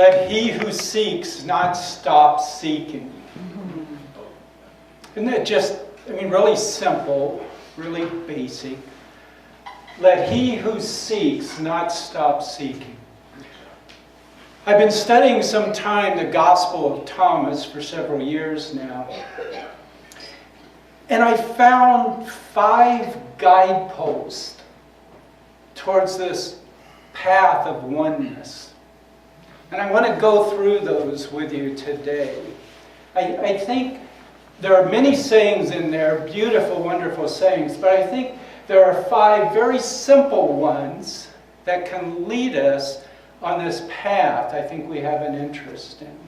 Let he who seeks not stop seeking. Isn't that just, really simple, really basic? Let he who seeks not stop seeking. I've been studying some time the Gospel of Thomas for several years now. And I found 5 guideposts towards this path of oneness. And I want to go through those with you today. I think there are many sayings in there, beautiful, wonderful sayings, but I think there are 5 very simple ones that can lead us on this path I think we have an interest in.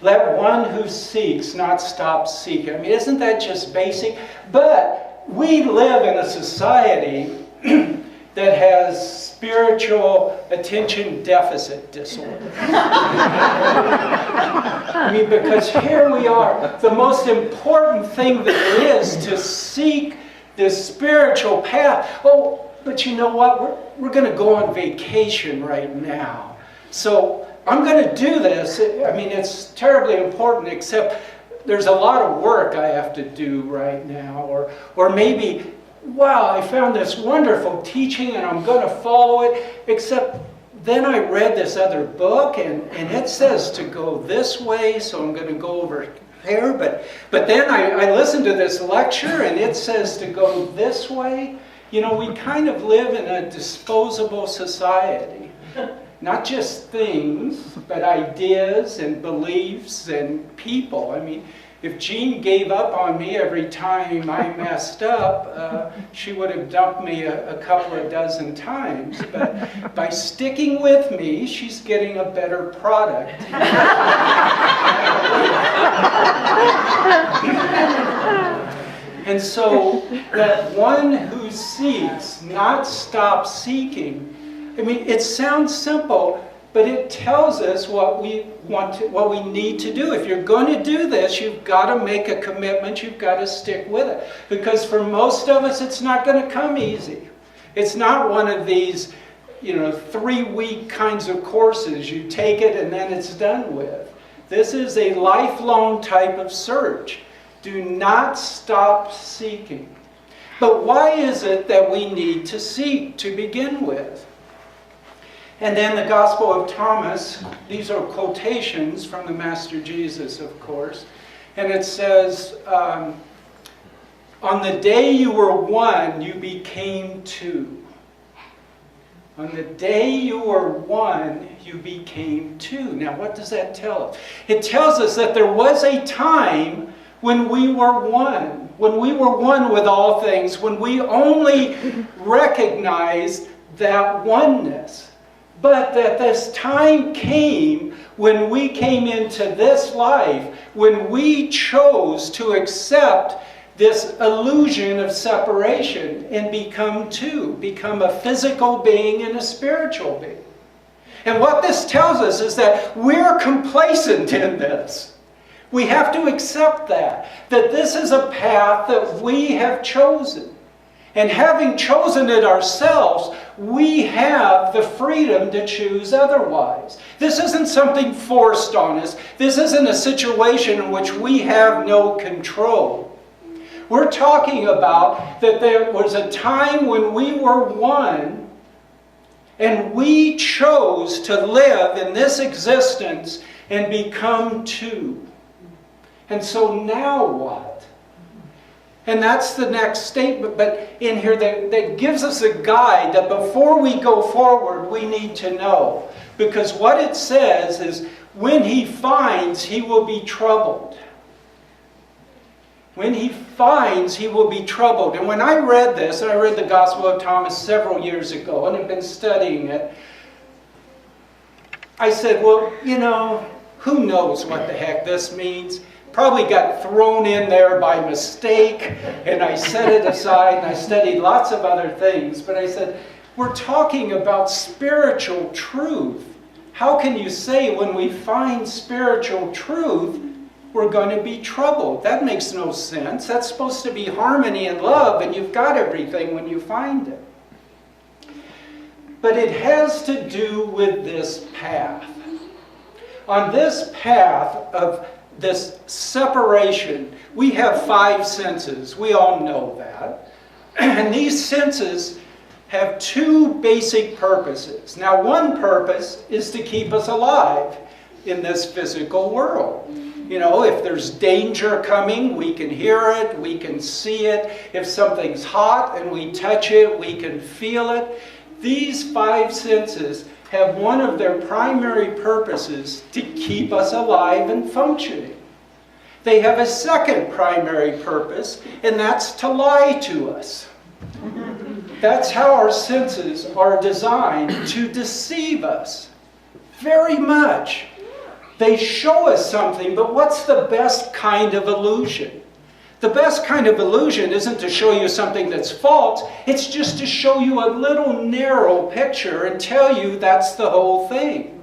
Let one who seeks not stop seeking. Isn't that just basic? But we live in a society that has spiritual attention deficit disorder. Because here we are. The most important thing there is to seek this spiritual path. Oh, but you know what? We're going to go on vacation right now. So I'm going to do this. It's terribly important, except there's a lot of work I have to do right now. Or maybe, wow, I found this wonderful teaching and I'm going to follow it, except then I read this other book and it says to go this way, so I'm going to go over here. But then I listened to this lecture and it says to go this way. We kind of live in a disposable society. Not just things, but ideas and beliefs and people. If Jean gave up on me every time I messed up, she would have dumped me a couple of dozen times. But by sticking with me, she's getting a better product. And so, that one who seeks not stop seeking. It sounds simple, but it tells us what we need to do. If you're going to do this, you've got to make a commitment. You've got to stick with it. Because for most of us, it's not going to come easy. It's not one of these, 3-week kinds of courses. You take it and then it's done with. This is a lifelong type of search. Do not stop seeking. But why is it that we need to seek to begin with? And then the Gospel of Thomas, these are quotations from the Master Jesus, of course. And it says, on the day you were one, you became two. On the day you were one, you became two. Now, what does that tell us? It tells us that there was a time when we were one. When we were one with all things. When we only recognized that oneness. But that this time came when we came into this life, when we chose to accept this illusion of separation and become two, become a physical being and a spiritual being. And what this tells us is that we're complacent in this. We have to accept that this is a path that we have chosen. And having chosen it ourselves, we have the freedom to choose otherwise. This isn't something forced on us. This isn't a situation in which we have no control. We're talking about that there was a time when we were one, and we chose to live in this existence and become two. And so now what? And that's the next statement, but in here that gives us a guide that before we go forward, we need to know. Because what it says is, when he finds, he will be troubled. When he finds, he will be troubled. And when I read this, and I read the Gospel of Thomas several years ago, and have been studying it, I said, well, who knows what the heck this means? Probably got thrown in there by mistake, and I set it aside, and I studied lots of other things. But I said, we're talking about spiritual truth. How can you say when we find spiritual truth, we're going to be troubled? That makes no sense. That's supposed to be harmony and love, and you've got everything when you find it. but it has to do with this path. On this path of this separation, we have 5 senses. We all know that. And these senses have 2 basic purposes. Now, one purpose is to keep us alive in this physical world. You know, if there's danger coming, we can hear it, we can see it. If something's hot and we touch it, we can feel it. These 5 senses have one of their primary purposes to keep us alive and functioning. They have a second primary purpose, and that's to lie to us. That's how our senses are designed, to deceive us. Very much. They show us something, but what's the best kind of illusion? The best kind of illusion isn't to show you something that's false, it's just to show you a little narrow picture and tell you that's the whole thing.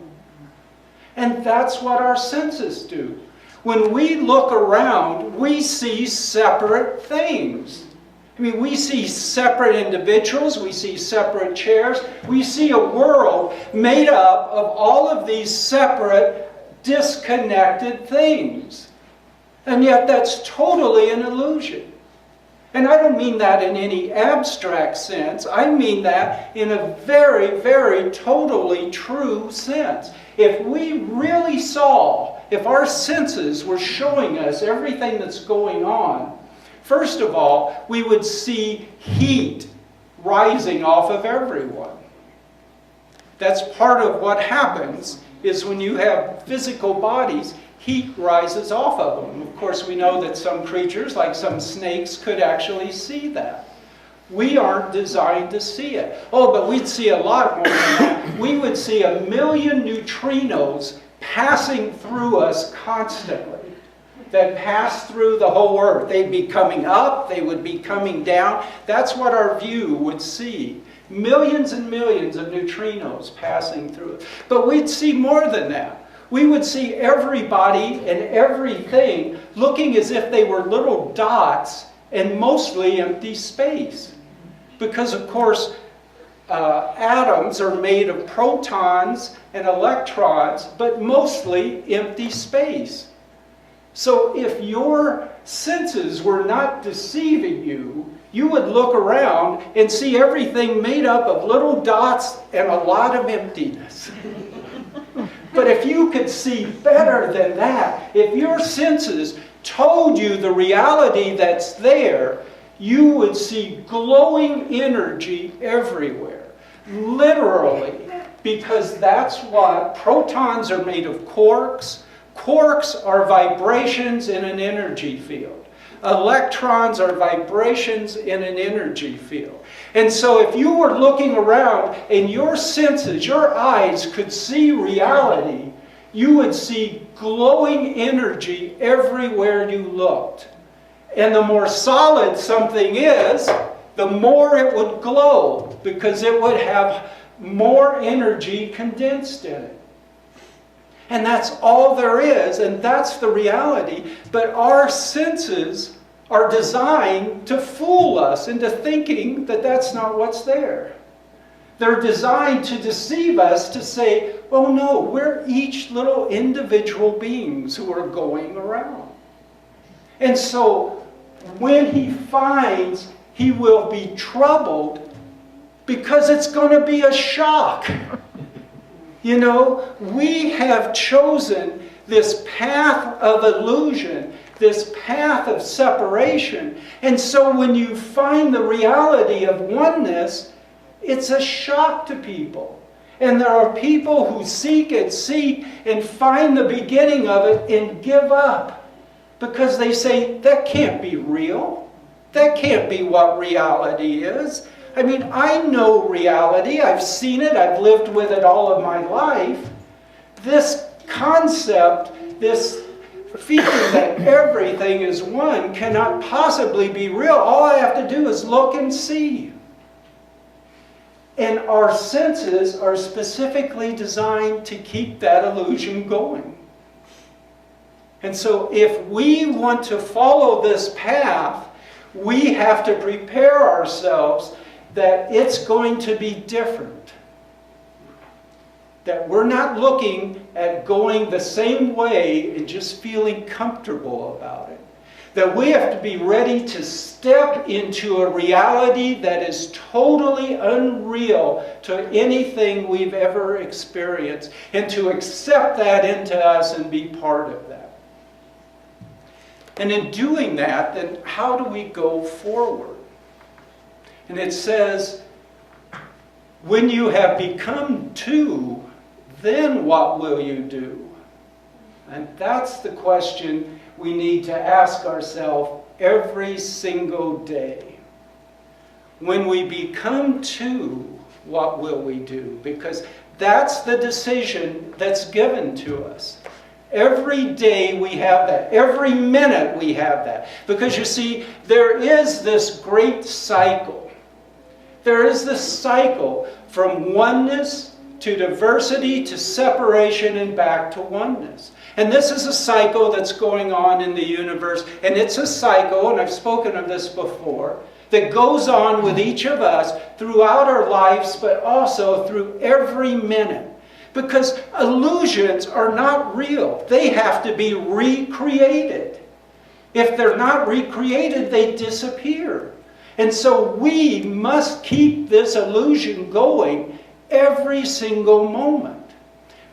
And that's what our senses do. When we look around, we see separate things. I mean, we see separate individuals, we see separate chairs, we see a world made up of all of these separate, disconnected things. And yet that's totally an illusion. And I don't mean that in any abstract sense. I mean that in a very, very totally true sense. If we really saw, if our senses were showing us everything that's going on, first of all, we would see heat rising off of everyone. That's part of what happens is when you have physical bodies, heat rises off of them. Of course, we know that some creatures, like some snakes, could actually see that. We aren't designed to see it. Oh, but we'd see a lot more than that. We would see 1 million neutrinos passing through us constantly that pass through the whole earth. They'd be coming up, they would be coming down. That's what our view would see. Millions and millions of neutrinos passing through it. But we'd see more than that. We would see everybody and everything looking as if they were little dots and mostly empty space. Because, of course, atoms are made of protons and electrons, but mostly empty space. So if your senses were not deceiving you, you would look around and see everything made up of little dots and a lot of emptiness. But if you could see better than that, if your senses told you the reality that's there, you would see glowing energy everywhere. Literally. Because that's what protons are made of quarks. Quarks are vibrations in an energy field. Electrons are vibrations in an energy field. And so if you were looking around and your senses, your eyes could see reality, you would see glowing energy everywhere you looked. And the more solid something is, the more it would glow, because it would have more energy condensed in it. And that's all there is, and that's the reality. But our senses are designed to fool us into thinking that that's not what's there. They're designed to deceive us to say, oh no, we're each little individual beings who are going around. And so when he finds, he will be troubled because it's going to be a shock. You know, we have chosen this path of illusion, this path of separation. And so when you find the reality of oneness, it's a shock to people. And there are people who seek and find the beginning of it and give up. Because they say, that can't be real. That can't be what reality is. I mean, I know reality. I've seen it. I've lived with it all of my life. This concept, this feeling that everything is one cannot possibly be real. All I have to do is look and see. And our senses are specifically designed to keep that illusion going. And so if we want to follow this path, we have to prepare ourselves that it's going to be different. that we're not looking at going the same way and just feeling comfortable about it. That we have to be ready to step into a reality that is totally unreal to anything we've ever experienced, and to accept that into us and be part of that. And in doing that, then how do we go forward? And it says, when you have become two, then what will you do? And that's the question we need to ask ourselves every single day. When we become two, what will we do? Because that's the decision that's given to us. Every day we have that. Every minute we have that. Because you see, there is this great cycle. There is this cycle from oneness to diversity to separation and back to oneness. And this is a cycle that's going on in the universe. And it's a cycle, and I've spoken of this before, that goes on with each of us throughout our lives, but also through every minute. Because illusions are not real. They have to be recreated. If they're not recreated, they disappear. And so we must keep this illusion going every single moment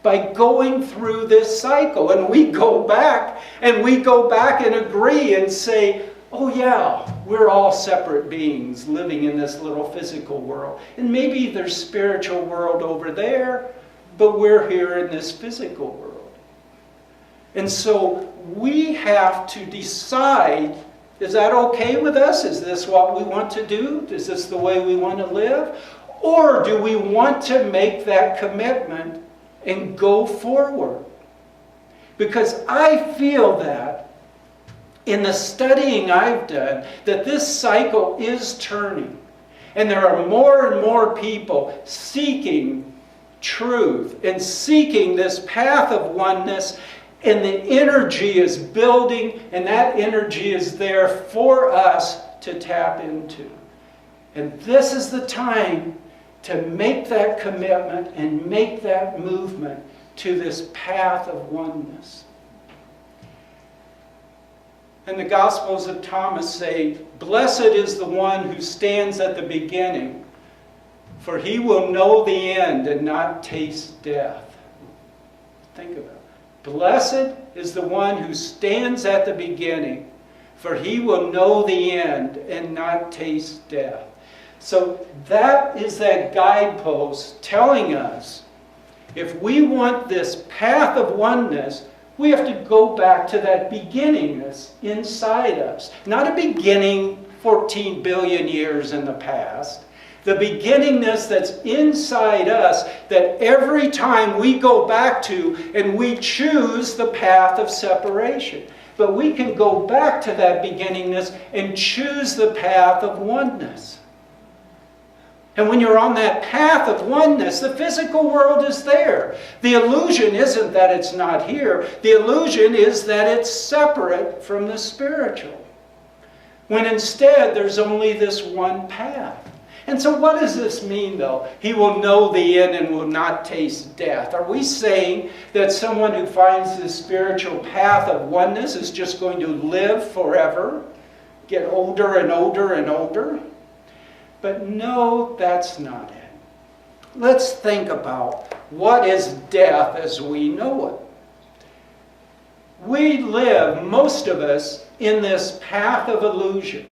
by going through this cycle. And we go back and agree and say, oh yeah, we're all separate beings living in this little physical world. And maybe there's spiritual world over there, but we're here in this physical world. And so we have to decide, is that okay with us? Is this what we want to do? Is this the way we want to live? Or do we want to make that commitment and go forward? Because I feel that in the studying I've done, that this cycle is turning. And there are more and more people seeking truth and seeking this path of oneness, and the energy is building, and that energy is there for us to tap into. And this is the time to make that commitment and make that movement to this path of oneness. And the Gospels of Thomas say, "Blessed is the one who stands at the beginning, for he will know the end and not taste death." Think about it. Blessed is the one who stands at the beginning, for he will know the end and not taste death. So that is that guidepost telling us, if we want this path of oneness, we have to go back to that beginningness inside us. Not a beginning 14 billion years in the past. The beginningness that's inside us, that every time we go back to and we choose the path of separation. But we can go back to that beginningness and choose the path of oneness. And when you're on that path of oneness, the physical world is there. The illusion isn't that it's not here. The illusion is that it's separate from the spiritual. When instead, there's only this one path. And so what does this mean, though? He will know the end and will not taste death. Are we saying that someone who finds this spiritual path of oneness is just going to live forever? Get older and older and older? But no, that's not it. Let's think about what is death as we know it. We live, most of us, in this path of illusion.